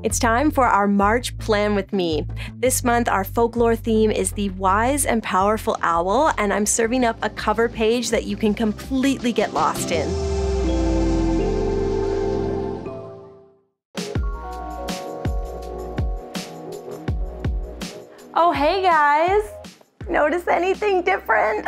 It's time for our March Plan with Me. This month, our folklore theme is the wise and powerful owl, and I'm serving up a cover page that you can completely get lost in. Oh, hey guys! Notice anything different?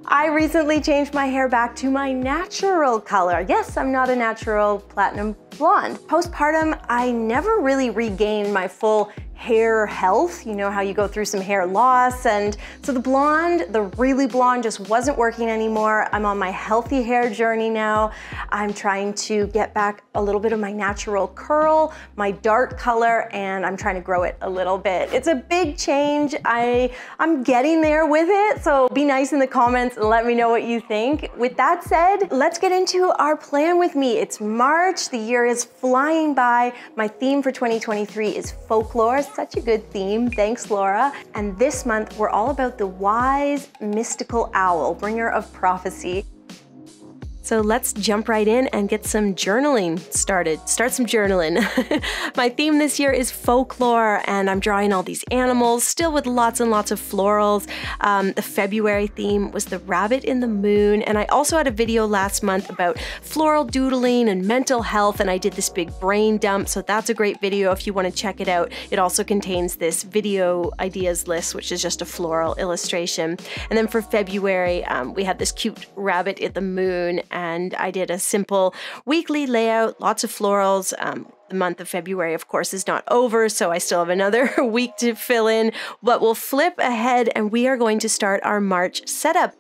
I recently changed my hair back to my natural color. Yes, I'm not a natural platinum blonde. Postpartum, I never really regained my full hair health. You know how you go through some hair loss, and so the blonde, the really blonde, just wasn't working anymore. I'm on my healthy hair journey now. I'm trying to get back a little bit of my natural curl, my dark color, and I'm trying to grow it a little bit. It's a big change. I'm getting there with it, so be nice in the comments and let me know what you think. With that said, let's get into our plan with me. It's March, the year is flying by. My theme for 2023 is folklore. Such a good theme, thanks Laura. And this month, we're all about the wise, mystical owl, bringer of prophecy. So let's jump right in and get some journaling started. Start some journaling. My theme this year is folklore, and I'm drawing all these animals, still with lots and lots of florals. The February theme was the rabbit in the moon, and I also had a video last month about floral doodling and mental health, and I did this big brain dump, so that's a great video if you want to check it out. It also contains this video ideas list, which is just a floral illustration. And then for February, we had this cute rabbit in the moon, and I did a simple weekly layout, lots of florals. The month of February, of course, is not over, so I still have another week to fill in, but we'll flip ahead and we are going to start our March setup.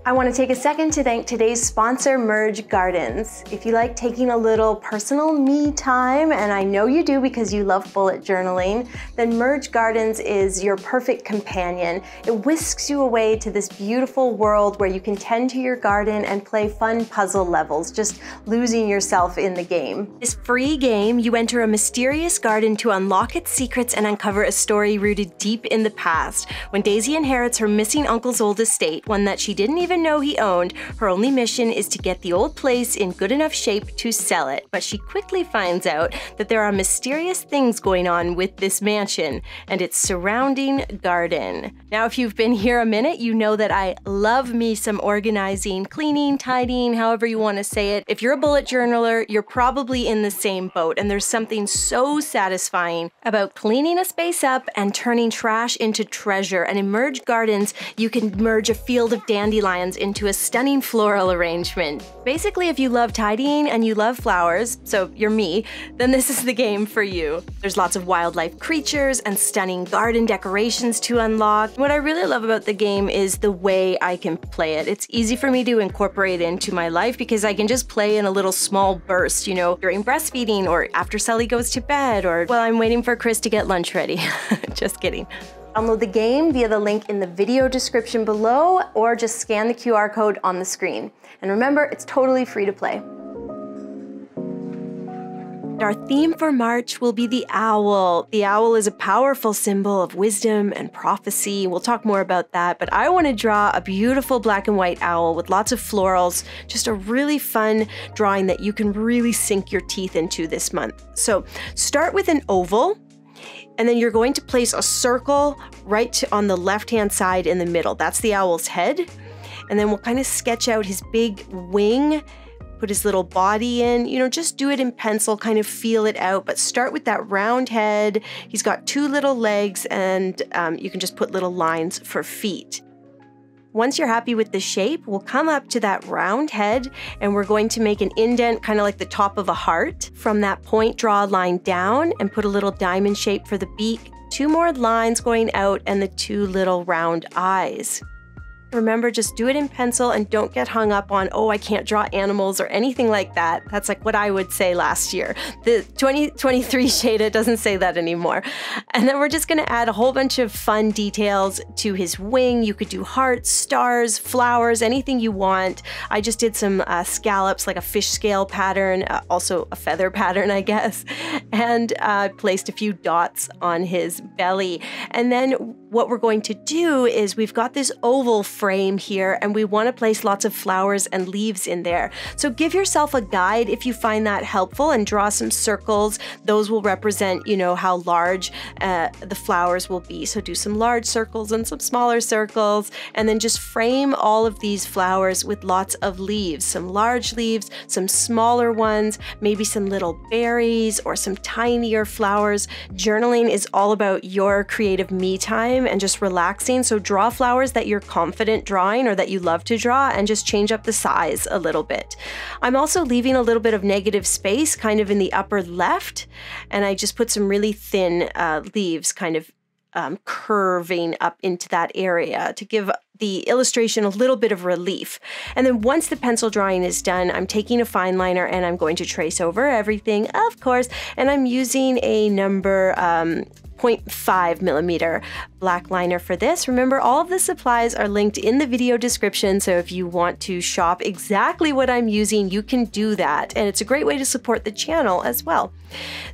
I want to take a second to thank today's sponsor, Merge Gardens. If you like taking a little personal me time, and I know you do because you love bullet journaling, then Merge Gardens is your perfect companion. It whisks you away to this beautiful world where you can tend to your garden and play fun puzzle levels, just losing yourself in the game. This free game, you enter a mysterious garden to unlock its secrets and uncover a story rooted deep in the past. When Daisy inherits her missing uncle's old estate, one that she didn't even know he owned, her only mission is to get the old place in good enough shape to sell it. But she quickly finds out that there are mysterious things going on with this mansion and its surrounding garden. Now, if you've been here a minute, you know that I love me some organizing, cleaning, tidying, however you want to say it. If you're a bullet journaler, you're probably in the same boat, and there's something so satisfying about cleaning a space up and turning trash into treasure. And in Merge Gardens, you can merge a field of dandelions into a stunning floral arrangement. Basically, if you love tidying and you love flowers, so you're me, then this is the game for you. There's lots of wildlife creatures and stunning garden decorations to unlock. What I really love about the game is the way I can play it. It's easy for me to incorporate into my life because I can just play in a little small burst, you know, during breastfeeding or after Sully goes to bed or while I'm waiting for Chris to get lunch ready. Just kidding. Download the game via the link in the video description below, or just scan the QR code on the screen. And remember, it's totally free to play. Our theme for March will be the owl. The owl is a powerful symbol of wisdom and prophecy. We'll talk more about that, but I want to draw a beautiful black and white owl with lots of florals, just a really fun drawing that you can really sink your teeth into this month. So start with an oval, and then you're going to place a circle right on the left-hand side in the middle. That's the owl's head. And then we'll kind of sketch out his big wing, put his little body in, you know, just do it in pencil, kind of feel it out, but start with that round head. He's got two little legs, and you can just put little lines for feet. Once you're happy with the shape, we'll come up to that round head and we're going to make an indent, kind of like the top of a heart. From that point, draw a line down and put a little diamond shape for the beak, two more lines going out, and the two little round eyes. Remember, just do it in pencil and don't get hung up on, oh, I can't draw animals or anything like that. That's like what I would say last year. The 2023 Shayda doesn't say that anymore. And then we're just gonna add a whole bunch of fun details to his wing. You could do hearts, stars, flowers, anything you want. I just did some scallops, like a fish scale pattern, also a feather pattern, I guess, and placed a few dots on his belly. And then what we're going to do is we've got this oval frame here and we want to place lots of flowers and leaves in there. So give yourself a guide if you find that helpful and draw some circles. Those will represent, you know, how large the flowers will be. So do some large circles and some smaller circles, and then just frame all of these flowers with lots of leaves, some large leaves, some smaller ones, maybe some little berries or some tinier flowers. Journaling is all about your creative me time and just relaxing. So draw flowers that you're confident drawing or that you love to draw and just change up the size a little bit. I'm also leaving a little bit of negative space kind of in the upper left, and I just put some really thin leaves kind of curving up into that area to give the illustration a little bit of relief. And then once the pencil drawing is done, I'm taking a fine liner and I'm going to trace over everything, of course, and I'm using a number 0.5 millimeter black liner for this. Remember, all of the supplies are linked in the video description, so if you want to shop exactly what I'm using, you can do that, and it's a great way to support the channel as well.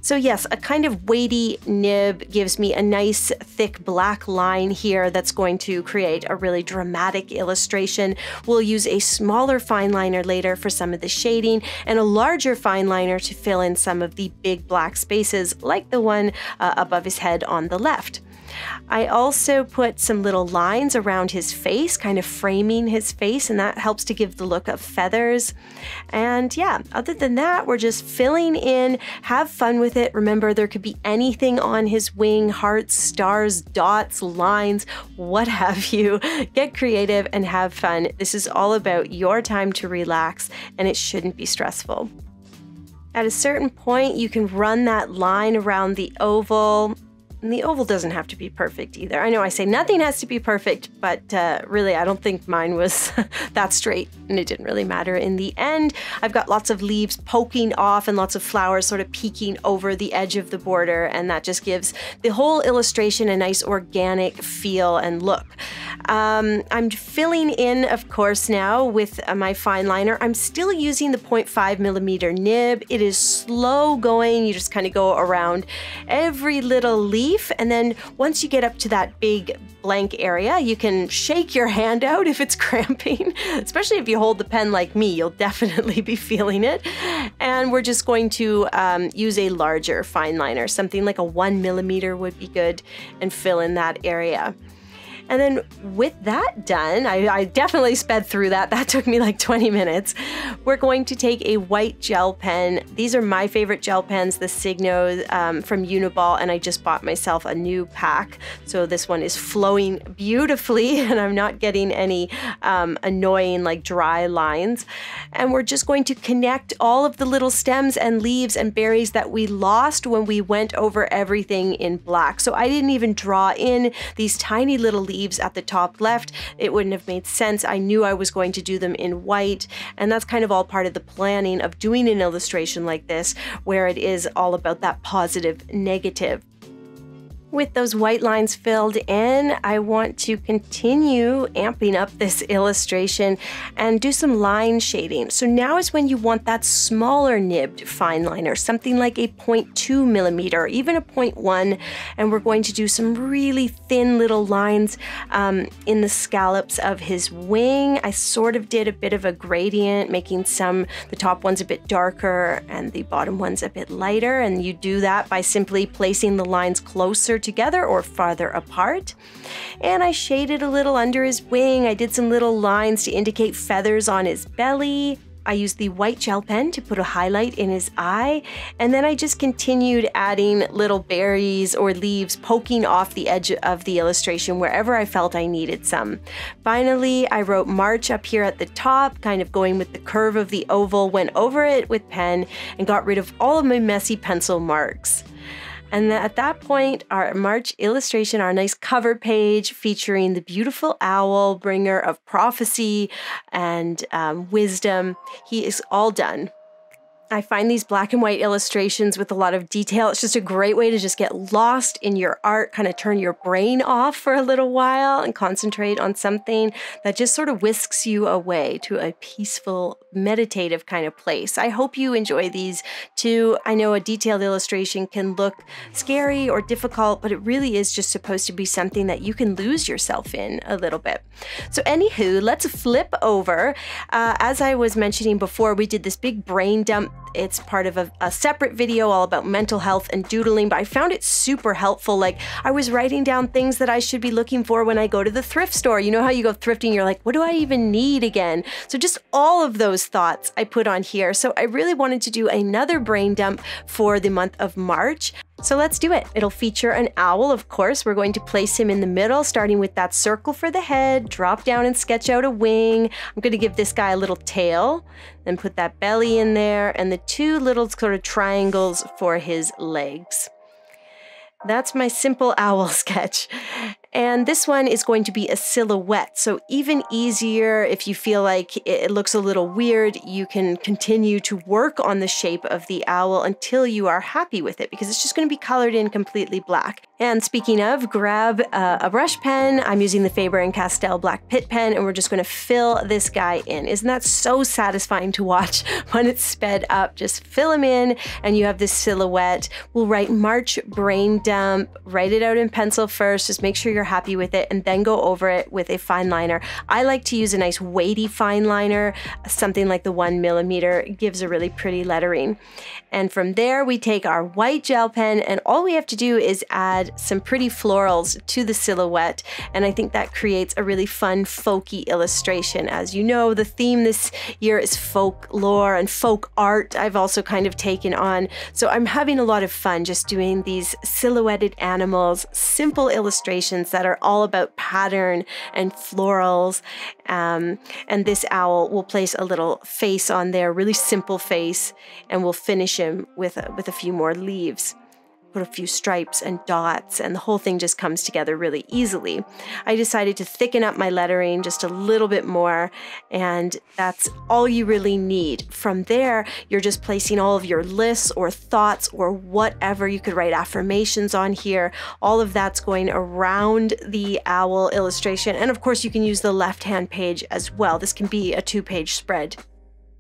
So yes, a kind of weighty nib gives me a nice thick black line here that's going to create a really dramatic illustration. We'll use a smaller fine liner later for some of the shading and a larger fine liner to fill in some of the big black spaces like the one above his head on the left. I also put some little lines around his face, kind of framing his face, and that helps to give the look of feathers. And yeah, other than that, we're just filling in, have fun with it. Remember, there could be anything on his wing, hearts, stars, dots, lines, what have you. Get creative and have fun. This is all about your time to relax, and it shouldn't be stressful. At a certain point, you can run that line around the oval. And the oval doesn't have to be perfect either. I know I say nothing has to be perfect, but really I don't think mine was that straight, and it didn't really matter in the end. I've got lots of leaves poking off and lots of flowers sort of peeking over the edge of the border, and that just gives the whole illustration a nice organic feel and look. I'm filling in, of course, now with my fine liner. I'm still using the 0.5 millimeter nib. It is slow going. You just kind of go around every little leaf. And then once you get up to that big blank area, you can shake your hand out if it's cramping, especially if you hold the pen like me, you'll definitely be feeling it. And we're just going to use a larger fine liner, something like a 1 millimeter would be good, and fill in that area. And then with that done, I definitely sped through that. That took me like 20 minutes. We're going to take a white gel pen. These are my favorite gel pens, the Signo from Uniball, and I just bought myself a new pack. So this one is flowing beautifully, and I'm not getting any annoying like dry lines. And we're just going to connect all of the little stems and leaves and berries that we lost when we went over everything in black. So I didn't even draw in these tiny little leaves at the top left. It wouldn't have made sense. I knew I was going to do them in white, and that's kind of all part of the planning of doing an illustration like this, where it is all about that positive, negative. With those white lines filled in, I want to continue amping up this illustration and do some line shading. So now is when you want that smaller nibbed fine liner, something like a 0.2 millimeter, or even a 0.1, and we're going to do some really thin little lines in the scallops of his wing. I sort of did a bit of a gradient, making the top ones a bit darker and the bottom ones a bit lighter, and you do that by simply placing the lines closer together or farther apart. And I shaded a little under his wing. I did some little lines to indicate feathers on his belly. I used the white gel pen to put a highlight in his eye, and then I just continued adding little berries or leaves poking off the edge of the illustration wherever I felt I needed some. Finally, I wrote March up here at the top, kind of going with the curve of the oval, went over it with pen, and got rid of all of my messy pencil marks. And at that point, our March illustration, our nice cover page featuring the beautiful owl, bringer of prophecy and wisdom, he is all done. I find these black and white illustrations with a lot of detail, it's just a great way to just get lost in your art, kind of turn your brain off for a little while and concentrate on something that just sort of whisks you away to a peaceful, meditative kind of place. I hope you enjoy these too. I know a detailed illustration can look scary or difficult, but it really is just supposed to be something that you can lose yourself in a little bit. So anywho, let's flip over. As I was mentioning before, we did this big brain dump. It's part of a separate video all about mental health and doodling, but I found it super helpful. Like, I was writing down things that I should be looking for when I go to the thrift store. You know how you go thrifting, you're like, what do I even need again? So just all of those thoughts I put on here. So I really wanted to do another brain dump for the month of March. So let's do it. It'll feature an owl, of course. We're going to place him in the middle, starting with that circle for the head, drop down and sketch out a wing. I'm going to give this guy a little tail, then put that belly in there, and the two little sort of triangles for his legs. That's my simple owl sketch. And this one is going to be a silhouette, so even easier. If you feel like it looks a little weird, you can continue to work on the shape of the owl until you are happy with it, because it's just going to be colored in completely black. And speaking of, grab a brush pen. I'm using the Faber-and-Castell black pit pen, and we're just going to fill this guy in. Isn't that so satisfying to watch when it's sped up? Just fill him in, and you have this silhouette. We'll write March brain dump, write it out in pencil first, just make sure you're happy with it, and then go over it with a fine liner. I like to use a nice weighty fine liner, something like the 1mm. It gives a really pretty lettering. And from there, we take our white gel pen, and all we have to do is add some pretty florals to the silhouette, and I think that creates a really fun folky illustration. As you know, the theme this year is folklore and folk art. I've also kind of taken on, so I'm having a lot of fun just doing these silhouetted animals, simple illustrations that are all about pattern and florals. And this owl, will place a little face on there, really simple face, and we'll finish him with a few more leaves. Put a few stripes and dots, and the whole thing just comes together really easily. I decided to thicken up my lettering just a little bit more, and that's all you really need. From there, you're just placing all of your lists or thoughts or whatever. You could write affirmations on here. All of that's going around the owl illustration, and of course you can use the left-hand page as well. This can be a 2-page spread.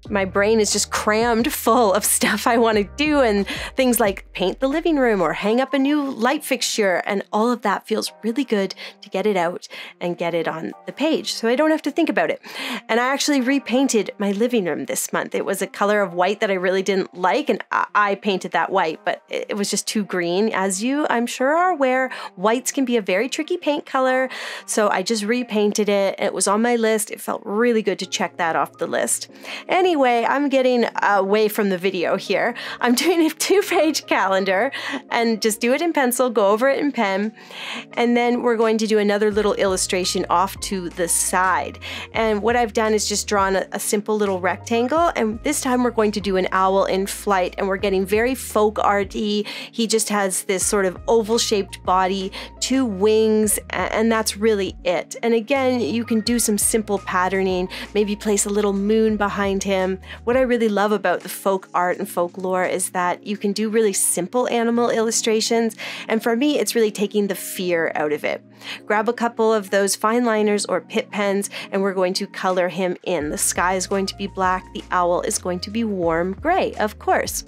My brain is just crammed full of stuff I want to do, and things like paint the living room or hang up a new light fixture, and all of that feels really good to get it out and get it on the page so I don't have to think about it. And I actually repainted my living room this month. It was a color of white that I really didn't like, and I painted that white, but it was just too green. As you, I'm sure, are aware, whites can be a very tricky paint color, so I just repainted it. It was on my list. It felt really good to check that off the list. Anyway, I'm getting away from the video here. I'm doing a 2-page calendar, and just do it in pencil, go over it in pen, and then we're going to do another little illustration off to the side. And what I've done is just drawn a simple little rectangle, and this time we're going to do an owl in flight, and we're getting very folk arty. He just has this sort of oval-shaped body, 2 wings, and that's really it. And again, you can do some simple patterning, maybe place a little moon behind him. What I really love about the folk art and folklore is that you can do really simple animal illustrations, and for me, it's really taking the fear out of it. Grab a couple of those fine liners or pit pens, and we're going to color him in. The sky is going to be black, the owl is going to be warm gray, of course.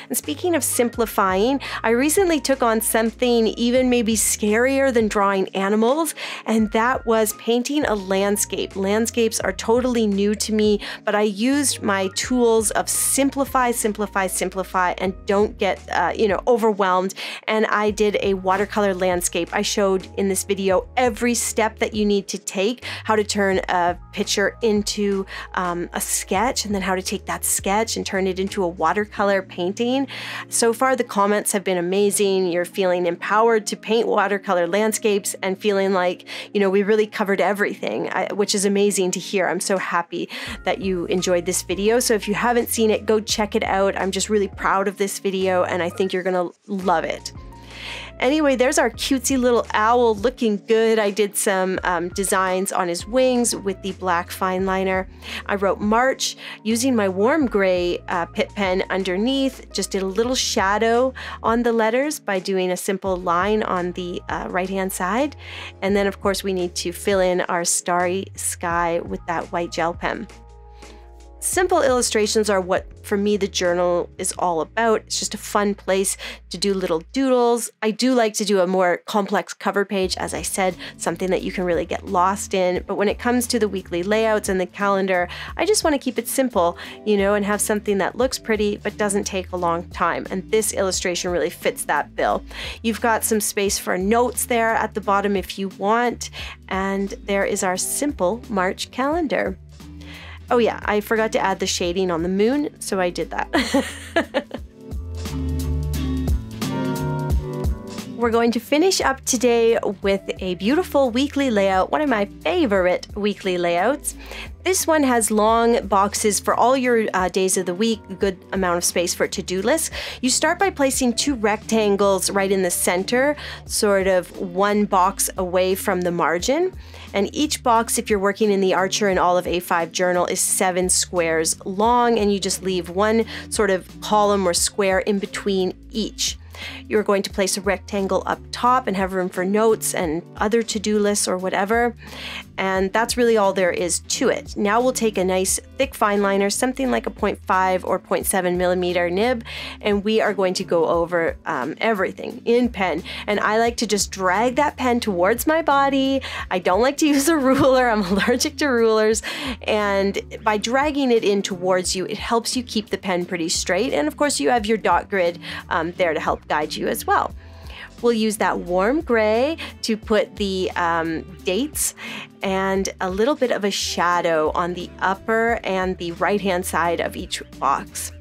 And speaking of simplifying, I recently took on something even maybe scarier than drawing animals, and that was painting a landscape. Landscapes are totally new to me, but I used my tools of simplify, simplify, simplify, and don't get overwhelmed. And I did a watercolor landscape. I showed in this video every step that you need to take, how to turn a picture into a sketch, and then how to take that sketch and turn it into a watercolor painting. So far, the comments have been amazing. You're feeling empowered to paint watercolor landscapes and feeling like, we really covered everything, which is amazing to hear. I'm so happy that you enjoyed this video. So if you haven't seen it, go check it out. I'm just really proud of this video, and I think you're gonna love it. Anyway, there's our cutesy little owl looking good. I did some designs on his wings with the black fine liner. I wrote March using my warm gray Pitt pen underneath. Just did a little shadow on the letters by doing a simple line on the right-hand side. And then, of course, we need to fill in our starry sky with that white gel pen. Simple illustrations are what, for me, the journal is all about. It's just a fun place to do little doodles. I do like to do a more complex cover page, as I said, something that you can really get lost in. But when it comes to the weekly layouts and the calendar, I just want to keep it simple, you know, and have something that looks pretty but doesn't take a long time. And this illustration really fits that bill. You've got some space for notes there at the bottom if you want. And there is our simple March calendar. Oh yeah, I forgot to add the shading on the moon, so I did that. We're going to finish up today with a beautiful weekly layout, one of my favorite weekly layouts. This one has long boxes for all your days of the week, a good amount of space for to-do lists. You start by placing 2 rectangles right in the center, sort of one box away from the margin. And each box, if you're working in the Archer and Olive A5 journal, is 7 squares long, and you just leave one sort of column or square in between each. You're going to place a rectangle up top and have room for notes and other to-do lists or whatever. And that's really all there is to it. Now we'll take a nice thick fine liner, something like a 0.5 or 0.7 millimeter nib, and we are going to go over everything in pen. And I like to just drag that pen towards my body. I don't like to use a ruler. I'm allergic to rulers. And by dragging it in towards you, it helps you keep the pen pretty straight. And of course, you have your dot grid there to help guide you as well. We'll use that warm gray to put the dates and a little bit of a shadow on the upper and the right-hand side of each box.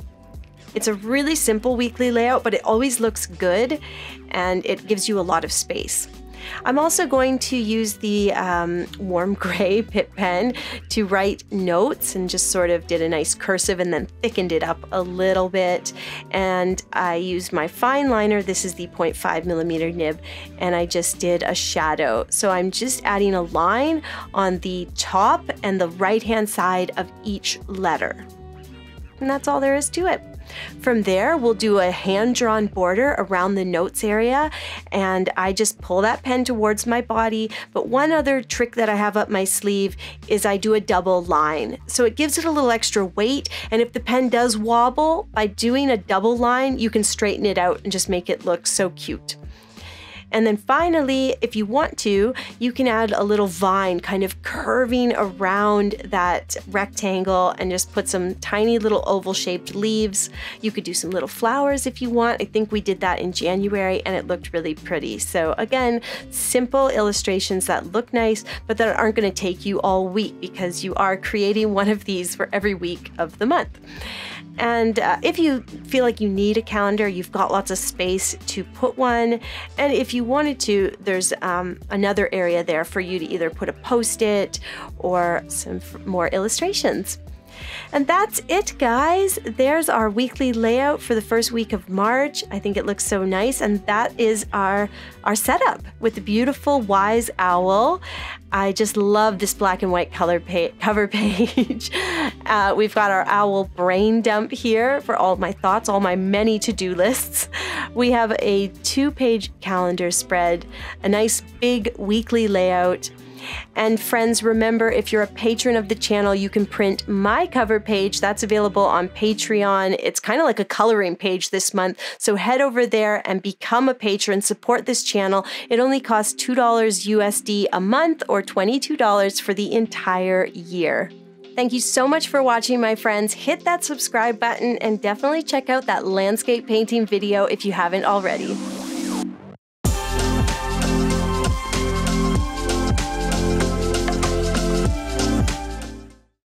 It's a really simple weekly layout, but it always looks good and it gives you a lot of space. I'm also going to use the warm gray Pitt pen to write notes, and just sort of did a nice cursive and then thickened it up a little bit. And I used my fine liner. This is the 0.5 millimeter nib, and I just did a shadow. So I'm just adding a line on the top and the right-hand side of each letter. And that's all there is to it. From there, we'll do a hand-drawn border around the notes area, and I just pull that pen towards my body. But one other trick that I have up my sleeve is I do a double line. So it gives it a little extra weight, and if the pen does wobble, by doing a double line, you can straighten it out and just make it look so cute. And then finally, if you want to, you can add a little vine kind of curving around that rectangle and just put some tiny little oval shaped leaves. You could do some little flowers if you want. I think we did that in January and it looked really pretty. So again, simple illustrations that look nice, but that aren't going to take you all week because you are creating one of these for every week of the month. And if you feel like you need a calendar, you've got lots of space to put one. And if you wanted to, there's another area there for you to either put a post-it or some more illustrations. And that's it, guys. There's our weekly layout for the first week of March. I think it looks so nice. And that is our setup with the beautiful wise owl. I just love this black and white cover page. We've got our owl brain dump here for all my thoughts, all my many to-do lists. We have a 2-page calendar spread, a nice big weekly layout. And friends, remember, if you're a patron of the channel, you can print my cover page. That's available on Patreon. It's kind of like a coloring page this month. So head over there and become a patron, support this channel. It only costs $2 USD a month or $22 for the entire year. Thank you so much for watching, my friends. Hit that subscribe button and definitely check out that landscape painting video if you haven't already.